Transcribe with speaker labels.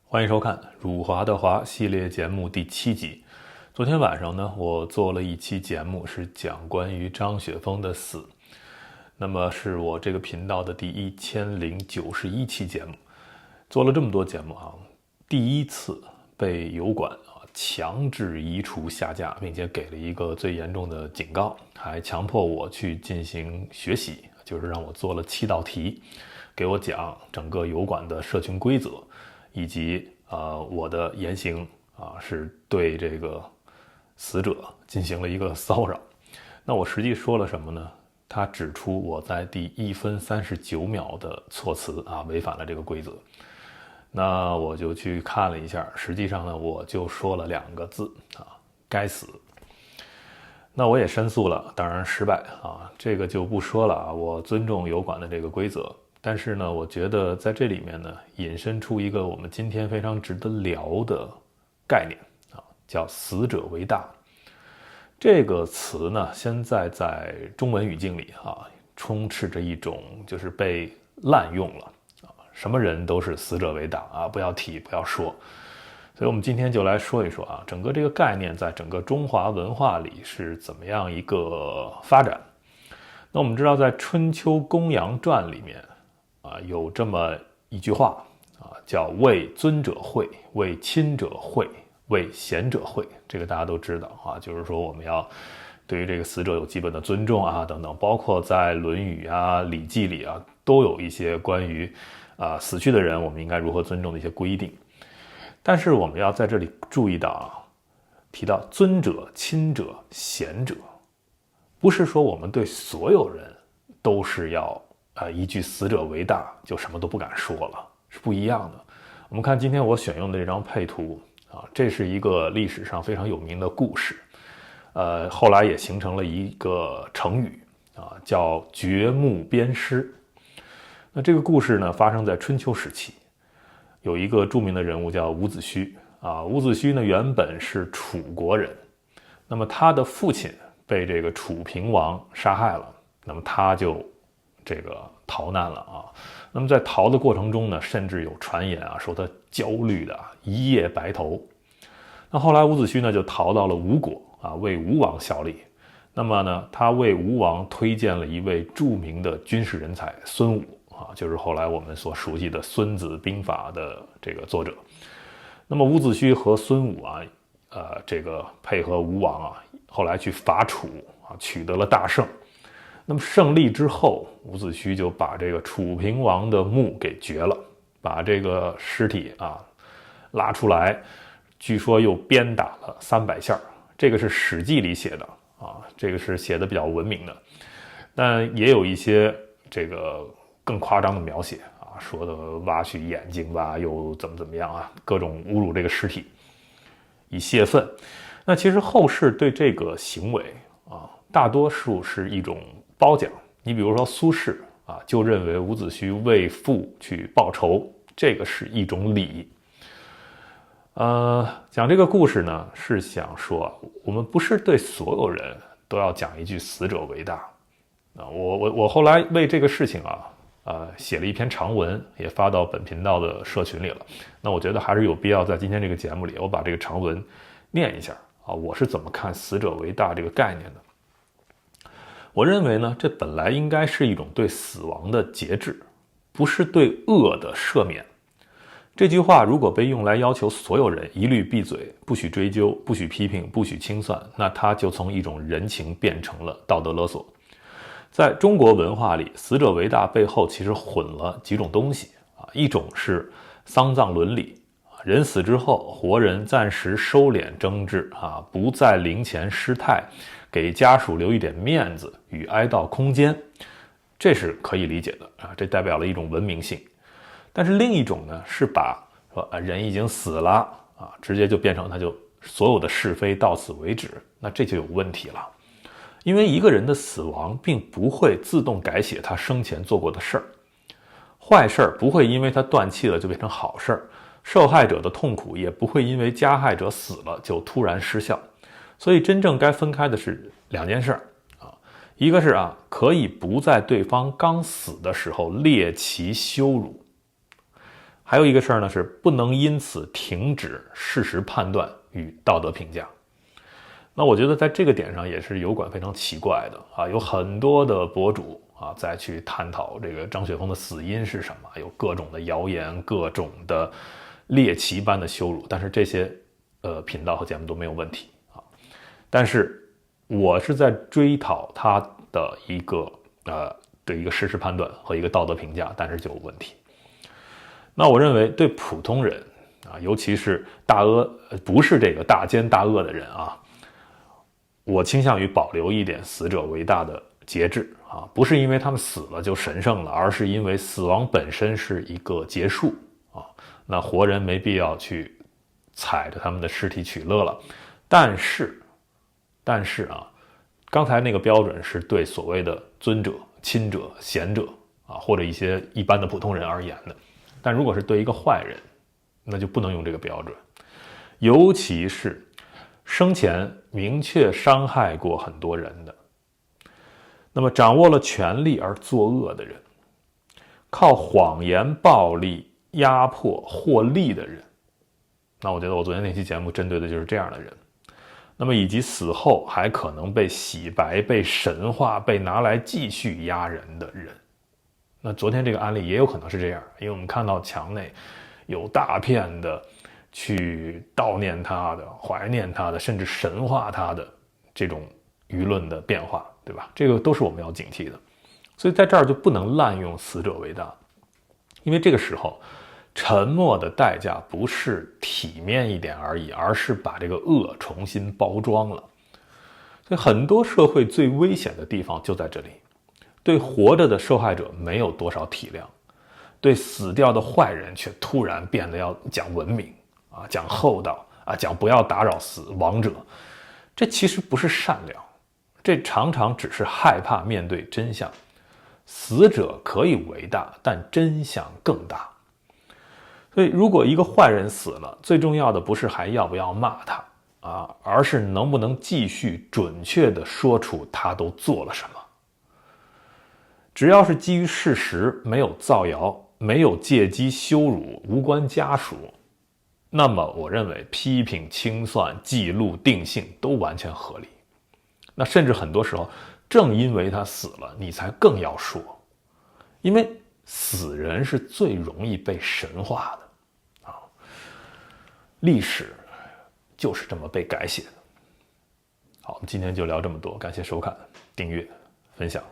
Speaker 1: 欢迎收看辱华的华系列节目第7集。昨天晚上呢，我做了一期节目，是讲关于张雪峰的死。那么是我这个频道的第1091期节目。做了这么多节目第一次被油管强制移除下架，并且给了一个最严重的警告，还强迫我去进行学习，就是让我做了7道题，给我讲整个油管的社群规则，以及我的言行是对这个死者进行了一个骚扰。那我实际说了什么呢？他指出我在第1分39秒的措辞违反了这个规则。那我就去看了一下，实际上呢，我就说了2个字该死。那我也申诉了，当然失败这个就不说了我尊重油管的这个规则。但是呢，我觉得在这里面呢，引申出一个我们今天非常值得聊的概念叫死者为大。这个词呢，现在在中文语境里充斥着一种就是被滥用了什么人都是死者为大不要提不要说。所以我们今天就来说一说整个这个概念在整个中华文化里是怎么样一个发展。那我们知道在春秋公羊传里面有这么一句话叫为尊者讳，为亲者讳，为贤者讳。这个大家都知道就是说我们要对于这个死者有基本的尊重等等，包括在论语礼记里都有一些关于死去的人我们应该如何尊重的一些规定。但是我们要在这里注意到提到尊者、亲者、贤者，不是说我们对所有人都是要一句死者为大就什么都不敢说了，是不一样的。我们看今天我选用的这张配图这是一个历史上非常有名的故事，后来也形成了一个成语叫掘墓鞭尸。那这个故事呢，发生在春秋时期，有一个著名的人物叫伍子胥伍子胥呢原本是楚国人，那么他的父亲被这个楚平王杀害了，那么他就这个逃难了那么在逃的过程中呢，甚至有传言说他焦虑的一夜白头。那后来伍子胥呢就逃到了吴国为吴王效力。那么呢，他为吴王推荐了一位著名的军事人才孙武就是后来我们所熟悉的《孙子兵法》的这个作者。那么伍子胥和孙武这个配合吴王后来去伐楚取得了大胜。那么胜利之后，伍子胥就把这个楚平王的墓给掘了，把这个尸体拉出来，据说又鞭打了300下。这个是《史记》里写的这个是写的比较文明的，但也有一些这个更夸张的描写说的挖去眼睛吧，又怎么样各种侮辱这个尸体以泄愤。那其实后世对这个行为大多数是一种褒奖。你比如说苏轼就认为伍子胥为父去报仇，这个是一种礼。讲这个故事呢，是想说我们不是对所有人都要讲一句死者为大我后来为这个事情写了一篇长文，也发到本频道的社群里了。那我觉得还是有必要在今天这个节目里，我把这个长文念一下我是怎么看死者为大这个概念的。我认为呢，这本来应该是一种对死亡的节制，不是对恶的赦免。这句话如果被用来要求所有人一律闭嘴，不许追究，不许批评，不许清算，那它就从一种人情变成了道德勒索。在中国文化里，死者为大背后其实混了几种东西一种是丧葬伦理，人死之后，活人暂时收敛争执不在灵前失态，给家属留一点面子与哀悼空间，这是可以理解的这代表了一种文明性。但是另一种呢，是把人已经死了直接就变成他就所有的是非到此为止，那这就有问题了。因为一个人的死亡并不会自动改写他生前做过的事儿，坏事儿不会因为他断气了就变成好事儿，受害者的痛苦也不会因为加害者死了就突然失效。所以真正该分开的是2件事一个是可以不在对方刚死的时候猎奇羞辱，还有一个事儿呢是不能因此停止事实判断与道德评价。那我觉得在这个点上也是油管非常奇怪的啊，有很多的博主啊再去探讨这个张雪峰的死因是什么，有各种的谣言，各种的猎奇般的羞辱，但是这些频道和节目都没有问题啊。但是我是在追讨他的一个事实判断和一个道德评价，但是就有问题。那我认为对普通人啊，尤其是不是这个大奸大恶的人啊，我倾向于保留一点死者为大的节制啊，不是因为他们死了就神圣了，而是因为死亡本身是一个结束啊，那活人没必要去踩着他们的尸体取乐了。但是啊，刚才那个标准是对所谓的尊者、亲者、贤者啊，或者一些一般的普通人而言的。但如果是对一个坏人，那就不能用这个标准，尤其是生前明确伤害过很多人的，那么掌握了权力而作恶的人，靠谎言、暴力、压迫获利的人，那我觉得我昨天那期节目针对的就是这样的人。那么以及死后还可能被洗白、被神化、被拿来继续压人的人。那昨天这个案例也有可能是这样，因为我们看到墙内有大片的去悼念他的、怀念他的，甚至神化他的这种舆论的变化，对吧？这个都是我们要警惕的。所以在这儿就不能滥用死者为大，因为这个时候沉默的代价不是体面一点而已，而是把这个恶重新包装了。所以很多社会最危险的地方就在这里，对活着的受害者没有多少体谅，对死掉的坏人却突然变得要讲文明啊，讲厚道啊，讲不要打扰死亡者。这其实不是善良，这常常只是害怕面对真相。死者可以为大，但真相更大。所以如果一个坏人死了，最重要的不是还要不要骂他啊，而是能不能继续准确地说出他都做了什么。只要是基于事实，没有造谣，没有借机羞辱，无关家属，那么我认为批评、清算、记录、定性都完全合理。那甚至很多时候，正因为他死了，你才更要说，因为死人是最容易被神化的啊，历史就是这么被改写的。好，我们今天就聊这么多，感谢收看、订阅、分享。